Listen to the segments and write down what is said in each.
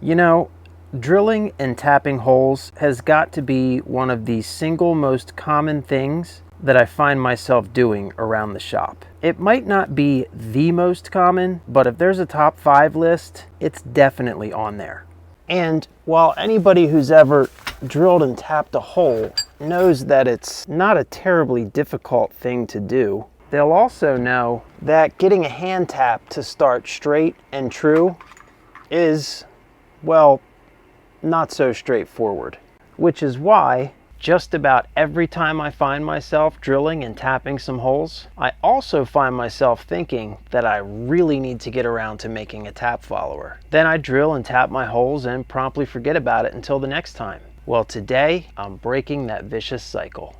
You know, drilling and tapping holes has got to be one of the single most common things that I find myself doing around the shop. It might not be the most common, but if there's a top 5 list, it's definitely on there. And while anybody who's ever drilled and tapped a hole knows that it's not a terribly difficult thing to do, they'll also know that getting a hand tap to start straight and true is, well, not so straightforward. Which is why just about every time I find myself drilling and tapping some holes, I also find myself thinking that I really need to get around to making a tap follower. Then I drill and tap my holes and promptly forget about it until the next time. Well, today I'm breaking that vicious cycle.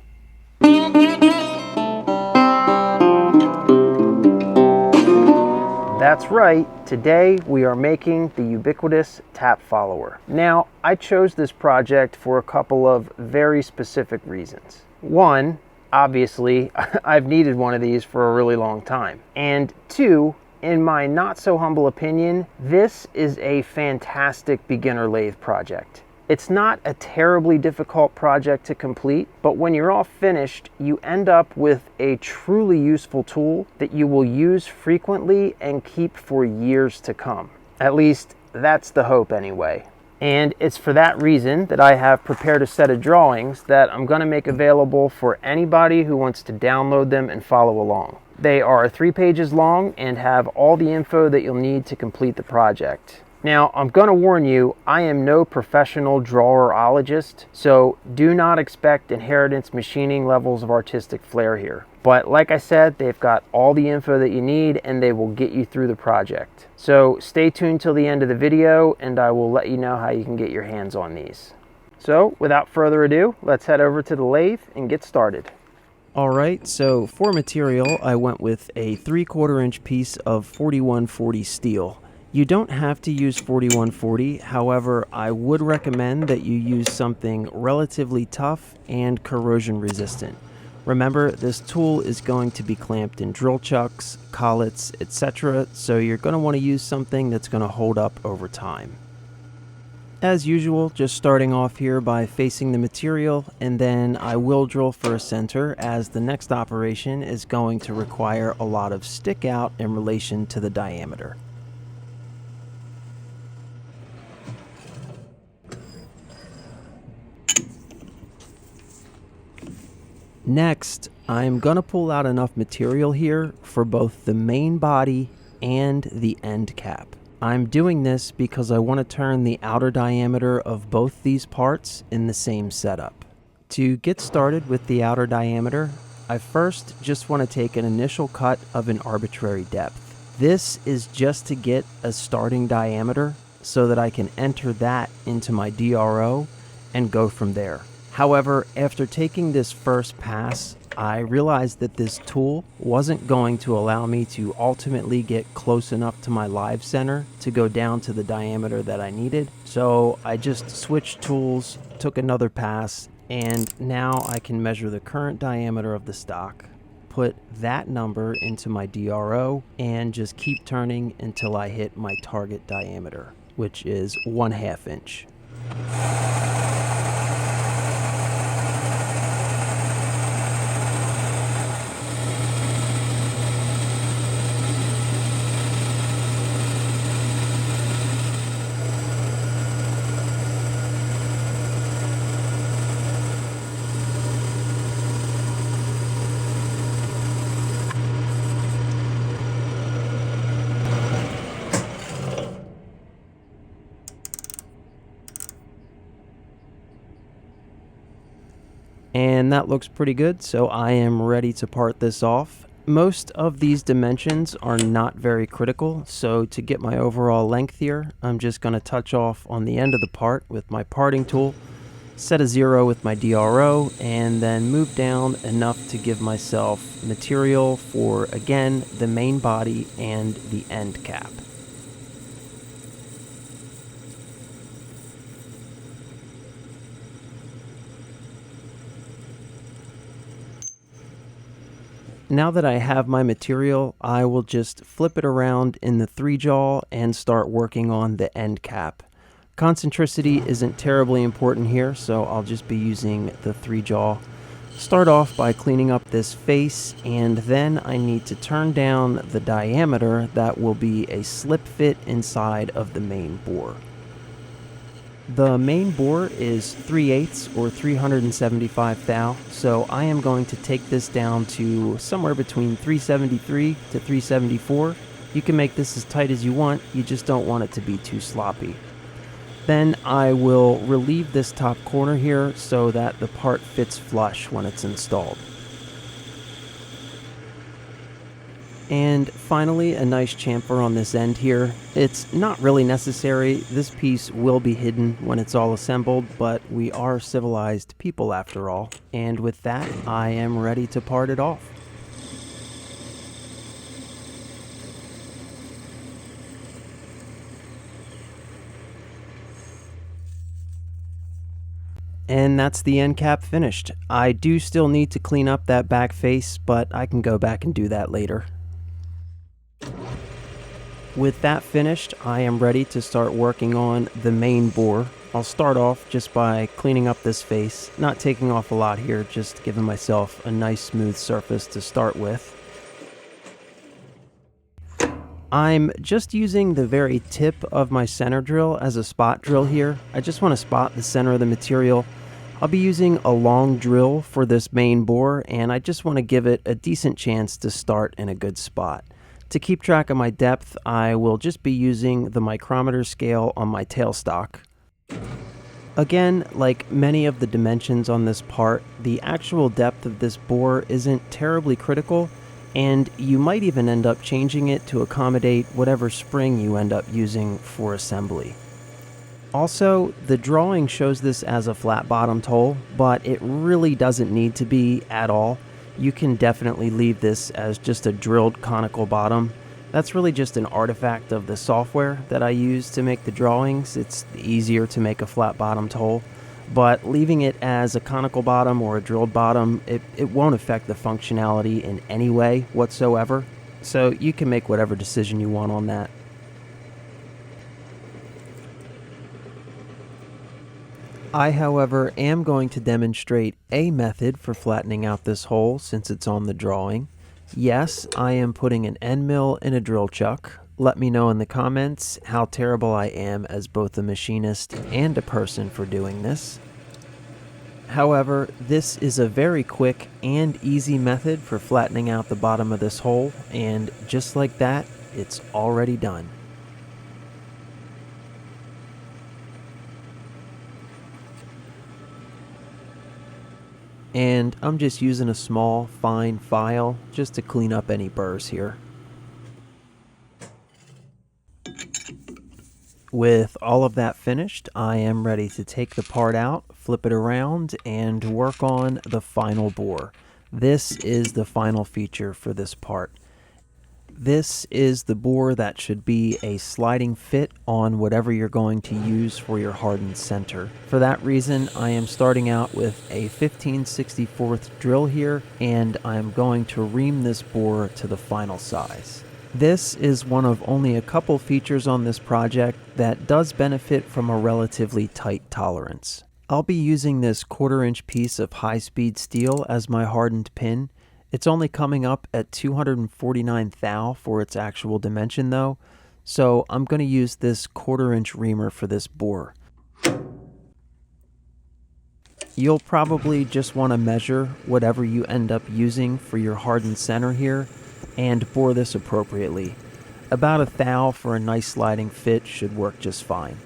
That's right, today we are making the ubiquitous tap follower. Now, I chose this project for a couple of very specific reasons. One, obviously, I've needed one of these for a really long time. And two, in my not so humble opinion, this is a fantastic beginner lathe project. It's not a terribly difficult project to complete, but when you're all finished, you end up with a truly useful tool that you will use frequently and keep for years to come. At least, that's the hope anyway. And it's for that reason that I have prepared a set of drawings that I'm going to make available for anybody who wants to download them and follow along. They are 3 pages long and have all the info that you'll need to complete the project. Now, I'm going to warn you, I am no professional drawerologist, so do not expect inheritance machining levels of artistic flair here. But like I said, they've got all the info that you need and they will get you through the project. So stay tuned till the end of the video and I will let you know how you can get your hands on these. So without further ado, let's head over to the lathe and get started. Alright, so for material, I went with a 3/4 inch piece of 4140 steel. You don't have to use 4140, however, I would recommend that you use something relatively tough and corrosion resistant. Remember, this tool is going to be clamped in drill chucks, collets, etc., so you're going to want to use something that's going to hold up over time. As usual, just starting off here by facing the material, and then I will drill for a center as the next operation is going to require a lot of stick out in relation to the diameter. Next, I'm going to pull out enough material here for both the main body and the end cap. I'm doing this because I want to turn the outer diameter of both these parts in the same setup. To get started with the outer diameter, I first just want to take an initial cut of an arbitrary depth. This is just to get a starting diameter so that I can enter that into my DRO and go from there. However, after taking this first pass, I realized that this tool wasn't going to allow me to ultimately get close enough to my live center to go down to the diameter that I needed. So I just switched tools, took another pass, and now I can measure the current diameter of the stock, put that number into my DRO, and just keep turning until I hit my target diameter, which is 1/2 inch. And that looks pretty good, so I am ready to part this off. Most of these dimensions are not very critical, so to get my overall length here, I'm just going to touch off on the end of the part with my parting tool, set a 0 with my DRO, and then move down enough to give myself material for, again, the main body and the end cap. Now that I have my material, I will just flip it around in the 3-jaw and start working on the end cap. Concentricity isn't terribly important here, so I'll just be using the 3-jaw. Start off by cleaning up this face, and then I need to turn down the diameter that will be a slip fit inside of the main bore. The main bore is 3/8 or 375 thou, so I am going to take this down to somewhere between 373 to 374. You can make this as tight as you want, you just don't want it to be too sloppy. Then I will relieve this top corner here so that the part fits flush when it's installed. And finally, a nice chamfer on this end here. It's not really necessary. This piece will be hidden when it's all assembled, but we are civilized people after all. And with that, I am ready to part it off. And that's the end cap finished. I do still need to clean up that back face, but I can go back and do that later. With that finished, I am ready to start working on the main bore. I'll start off just by cleaning up this face, not taking off a lot here, just giving myself a nice smooth surface to start with. I'm just using the very tip of my center drill as a spot drill here. I just want to spot the center of the material. I'll be using a long drill for this main bore, and I just want to give it a decent chance to start in a good spot. To keep track of my depth, I will just be using the micrometer scale on my tailstock. Again, like many of the dimensions on this part, the actual depth of this bore isn't terribly critical, and you might even end up changing it to accommodate whatever spring you end up using for assembly. Also, the drawing shows this as a flat bottomed hole, but it really doesn't need to be at all. You can definitely leave this as just a drilled conical bottom. That's really just an artifact of the software that I use to make the drawings. It's easier to make a flat bottomed hole, but leaving it as a conical bottom or a drilled bottom, it won't affect the functionality in any way whatsoever. So you can make whatever decision you want on that. I, however, am going to demonstrate a method for flattening out this hole since it's on the drawing. Yes, I am putting an end mill in a drill chuck. Let me know in the comments how terrible I am as both a machinist and a person for doing this. However, this is a very quick and easy method for flattening out the bottom of this hole, and just like that, it's already done. And I'm just using a small, fine file just to clean up any burrs here. With all of that finished, I am ready to take the part out, flip it around, and work on the final bore. This is the final feature for this part. This is the bore that should be a sliding fit on whatever you're going to use for your hardened center. For that reason, I am starting out with a 15/64 drill here, and I'm going to ream this bore to the final size. This is one of only a couple features on this project that does benefit from a relatively tight tolerance. I'll be using this 1/4-inch piece of high-speed steel as my hardened pin. It's only coming up at 249 thou for its actual dimension though, so I'm going to use this 1/4-inch reamer for this bore. You'll probably just want to measure whatever you end up using for your hardened center here and bore this appropriately. About a thou for a nice sliding fit should work just fine.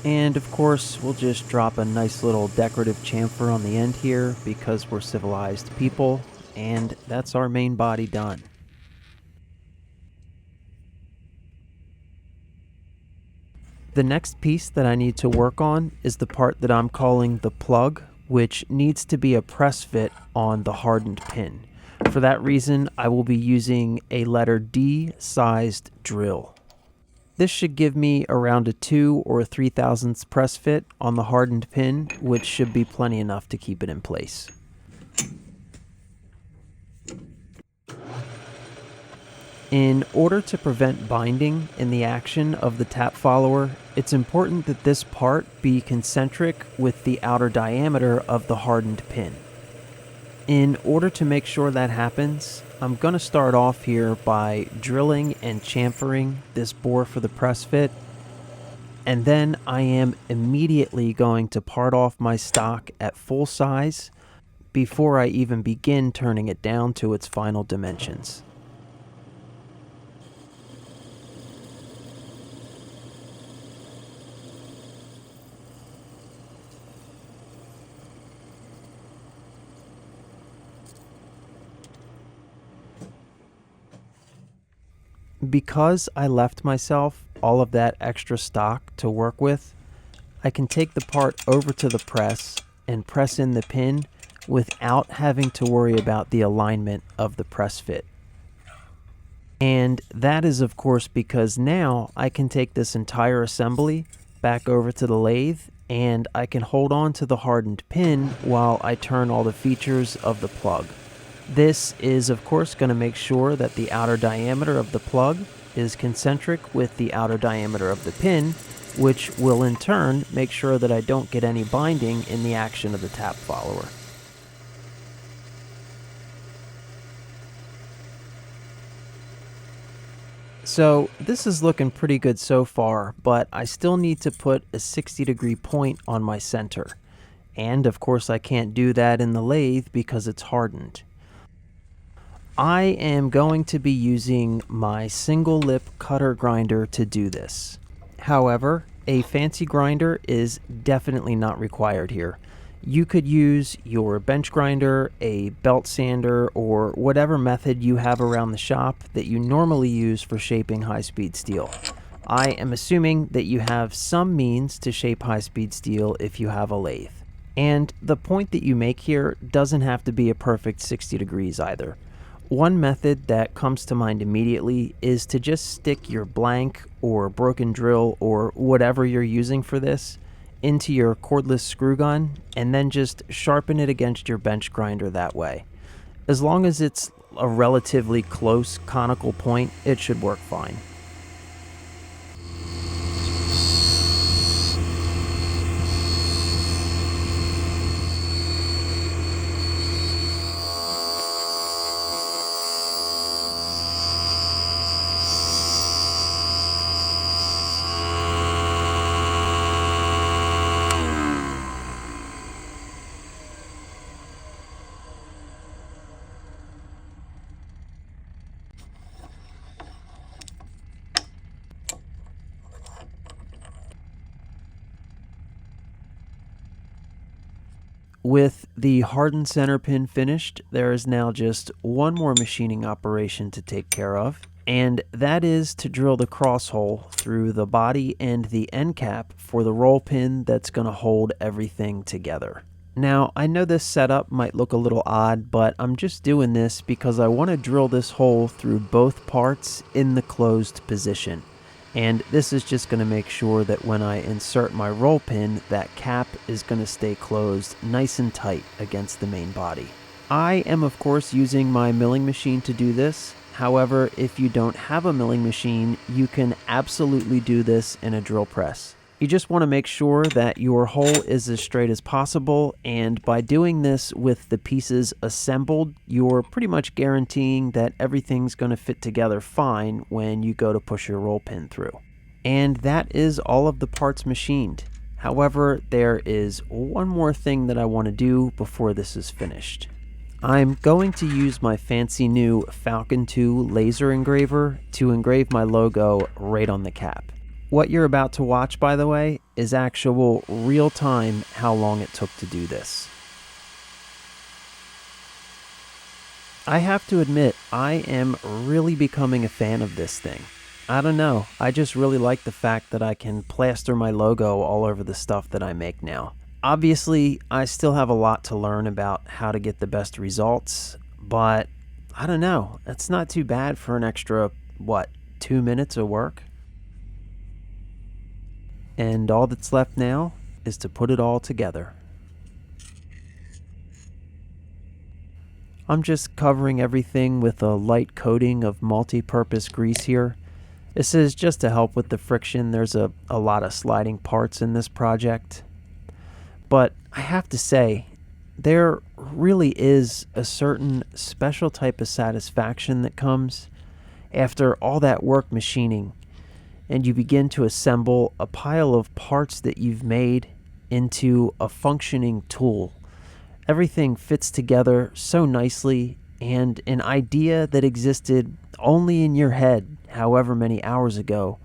And of course, we'll just drop a nice little decorative chamfer on the end here because we're civilized people, and that's our main body done. The next piece that I need to work on is the part that I'm calling the plug, which needs to be a press fit on the hardened pin. For that reason, I will be using a letter D sized drill. This should give me around a 2 or 3/1000 press fit on the hardened pin, which should be plenty enough to keep it in place. In order to prevent binding in the action of the tap follower, it's important that this part be concentric with the outer diameter of the hardened pin. In order to make sure that happens, I'm going to start off here by drilling and chamfering this bore for the press fit, and then I am immediately going to part off my stock at full size before I even begin turning it down to its final dimensions. Because I left myself all of that extra stock to work with, I can take the part over to the press and press in the pin without having to worry about the alignment of the press fit. And that is of course because now I can take this entire assembly back over to the lathe and I can hold on to the hardened pin while I turn all the features of the plug. This is of course going to make sure that the outer diameter of the plug is concentric with the outer diameter of the pin, which will in turn make sure that I don't get any binding in the action of the tap follower. So this is looking pretty good so far, but I still need to put a 60-degree point on my center. And of course I can't do that in the lathe because it's hardened. I am going to be using my single lip cutter grinder to do this. However, a fancy grinder is definitely not required here. You could use your bench grinder, a belt sander, or whatever method you have around the shop that you normally use for shaping high-speed steel. I am assuming that you have some means to shape high-speed steel if you have a lathe. And the point that you make here doesn't have to be a perfect 60 degrees either. One method that comes to mind immediately is to just stick your blank or broken drill or whatever you're using for this into your cordless screw gun and then just sharpen it against your bench grinder that way. As long as it's a relatively close conical point, it should work fine. With the hardened center pin finished, there is now just one more machining operation to take care of, and that is to drill the cross hole through the body and the end cap for the roll pin that's going to hold everything together. Now, I know this setup might look a little odd, but I'm just doing this because I want to drill this hole through both parts in the closed position. And this is just going to make sure that when I insert my roll pin, that cap is going to stay closed nice and tight against the main body. I am of course using my milling machine to do this. However, if you don't have a milling machine, you can absolutely do this in a drill press. You just want to make sure that your hole is as straight as possible, and by doing this with the pieces assembled, you're pretty much guaranteeing that everything's going to fit together fine when you go to push your roll pin through. And that is all of the parts machined. However, there is one more thing that I want to do before this is finished. I'm going to use my fancy new Falcon 2 laser engraver to engrave my logo right on the cap. What you're about to watch, by the way, is actual real-time how long it took to do this. I have to admit, I am really becoming a fan of this thing. I don't know, I just really like the fact that I can plaster my logo all over the stuff that I make now. Obviously, I still have a lot to learn about how to get the best results, but I don't know. It's not too bad for an extra, 2 minutes of work? And all that's left now is to put it all together. I'm just covering everything with a light coating of multi-purpose grease here. This is just to help with the friction. There's a lot of sliding parts in this project. But I have to say, there really is a certain special type of satisfaction that comes after all that work machining, and you begin to assemble a pile of parts that you've made into a functioning tool. Everything fits together so nicely, and an idea that existed only in your head however many hours ago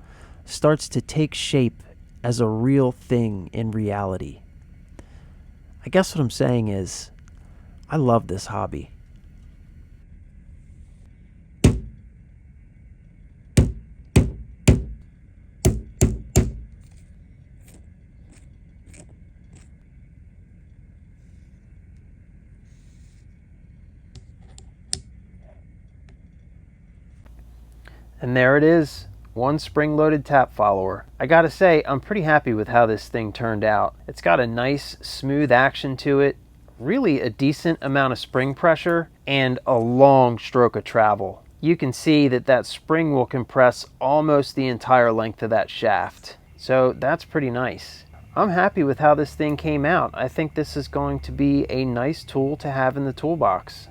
starts to take shape as a real thing in reality. I guess what I'm saying is, I love this hobby. And there it is, one spring-loaded tap follower. I gotta say, I'm pretty happy with how this thing turned out. It's got a nice, smooth action to it, really a decent amount of spring pressure, and a long stroke of travel. You can see that that spring will compress almost the entire length of that shaft. So that's pretty nice. I'm happy with how this thing came out. I think this is going to be a nice tool to have in the toolbox.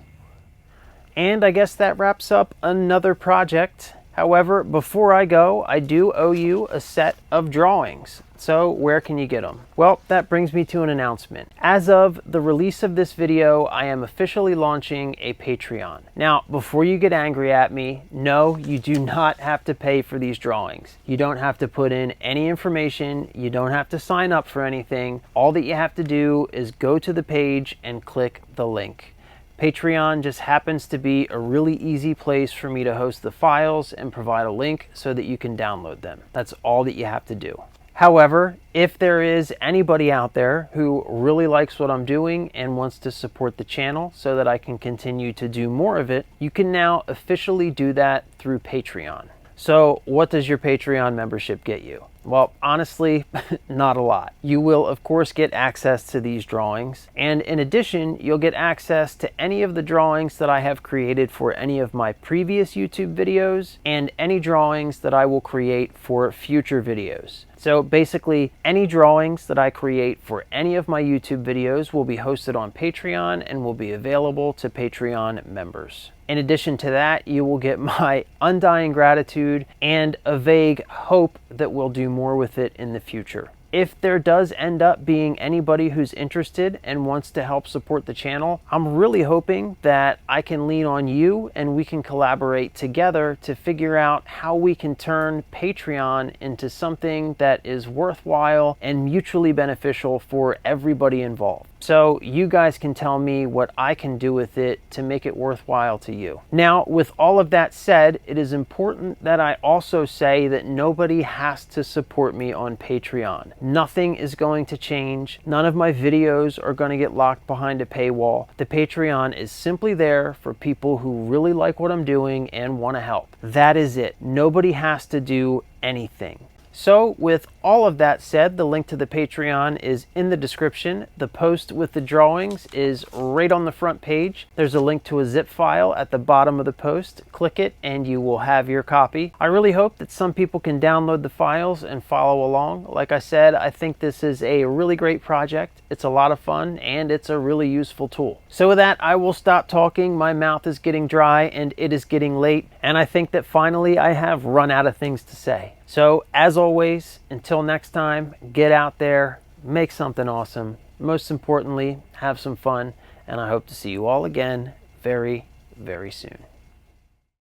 And I guess that wraps up another project. However, before I go, I do owe you a set of drawings. So where can you get them? Well, that brings me to an announcement. As of the release of this video, I am officially launching a Patreon. Now, before you get angry at me, no, you do not have to pay for these drawings. You don't have to put in any information. You don't have to sign up for anything. All that you have to do is go to the page and click the link. Patreon just happens to be a really easy place for me to host the files and provide a link so that you can download them. That's all that you have to do. However, if there is anybody out there who really likes what I'm doing and wants to support the channel so that I can continue to do more of it, you can now officially do that through Patreon. So what does your Patreon membership get you? Well, honestly, not a lot. You will, of course, get access to these drawings. And in addition, you'll get access to any of the drawings that I have created for any of my previous YouTube videos and any drawings that I will create for future videos. So basically, any drawings that I create for any of my YouTube videos will be hosted on Patreon and will be available to Patreon members. In addition to that, you will get my undying gratitude and a vague hope that we'll do more with it in the future. If there does end up being anybody who's interested and wants to help support the channel, I'm really hoping that I can lean on you and we can collaborate together to figure out how we can turn Patreon into something that is worthwhile and mutually beneficial for everybody involved. So you guys can tell me what I can do with it to make it worthwhile to you. Now, with all of that said, it is important that I also say that nobody has to support me on Patreon. Nothing is going to change. None of my videos are going to get locked behind a paywall. The Patreon is simply there for people who really like what I'm doing and want to help. That is it. Nobody has to do anything. So with all of that said, the link to the Patreon is in the description. The post with the drawings is right on the front page. There's a link to a zip file at the bottom of the post. Click it and you will have your copy. I really hope that some people can download the files and follow along. Like I said, I think this is a really great project. It's a lot of fun and it's a really useful tool. So with that, I will stop talking. My mouth is getting dry and it is getting late. And I think that finally I have run out of things to say. So as always, until next time, get out there, make something awesome. Most importantly, have some fun, and I hope to see you all again very, very soon.